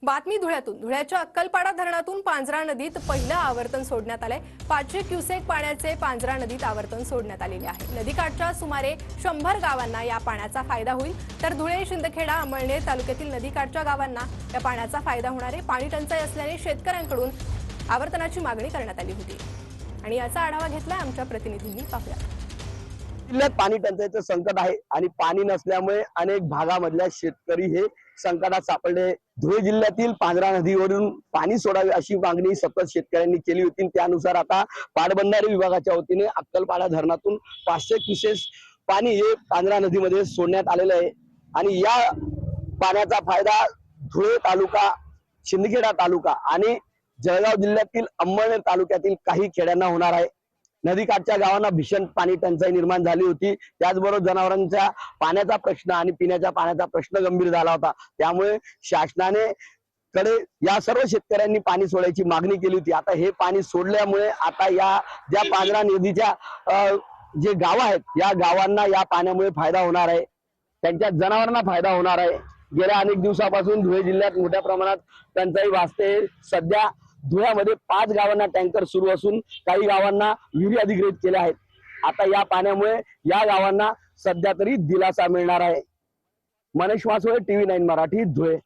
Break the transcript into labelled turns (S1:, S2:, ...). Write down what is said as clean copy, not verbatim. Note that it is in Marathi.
S1: बातमी धुळ्यातून धुळ्याच्या अक्कलपाडा धरणातून पांझरा नदीत पहिलं आवर्तन सोडण्यात आलंय। 500 क्युसेक पाण्याचे पांझरा नदीत आवर्तन सोडण्यात आलेले आहे। नदीकाठच्या सुमारे 100 गावांना या पाण्याचा फायदा होईल, तर धुळे, शिंदखेडा, अमळनेर तालुक्यातील नदीकाठच्या गावांना या पाण्याचा फायदा होणार आहे। पाणी टंचाई असल्याने शेतकऱ्यांकडून आवर्तनाची मागणी करण्यात आली होती आणि याचा आढावा घेतला आमच्या प्रतिनिधींनी। पाहूया।
S2: जिल्ह्यात पाणी टंचाईचं संकट आहे आणि पाणी नसल्यामुळे अनेक भागामधल्या शेतकरी हे संकटात सापडले। धुळे जिल्ह्यातील पांझरा नदीवरून पाणी सोडावे अशी मागणी सतत शेतकऱ्यांनी केली होती। त्यानुसार आता पाटबंधारे विभागाच्या वतीने अक्कलपाडा धरणातून 500 क्युसेस पाणी हे पांझरा नदीमध्ये सोडण्यात आलेलं आहे आणि या पाण्याचा फायदा धुळे तालुका, शिंदखेडा तालुका आणि जळगाव जिल्ह्यातील अंमळनेर तालुक्यातील काही खेड्यांना होणार आहे। नदीकाठच्या गावांना भीषण पाणी टंचाई निर्माण झाली होती। त्याचबरोबर जनावरांच्या पाण्याचा प्रश्न आणि पिण्याच्या पाण्याचा प्रश्न गंभीर झाला होता। त्यामुळे शासनाने कडे या सर्व शेतकऱ्यांनी पाणी सोडायची मागणी केली होती। आता हे पाणी सोडल्यामुळे आता या ज्या पांझरा नदीच्या जे गाव आहेत या गावांना या पाण्यामुळे फायदा होणार आहे, त्यांच्या जनावरांना फायदा होणार आहे। गेल्या अनेक दिवसापासून धुळे जिल्ह्यात मोठ्या प्रमाणात टंचाई भासते। सध्या धुळ्यामध्ये 5 गावांना टँकर सुरू असून काही गावांना विहिरी अधिग्रहित केल्या आहेत। आता या पाण्यामुळे या गावांना सध्या तरी दिलासा मिळणार आहे। मनीष वासोळे, TV9 मराठी, धुळे।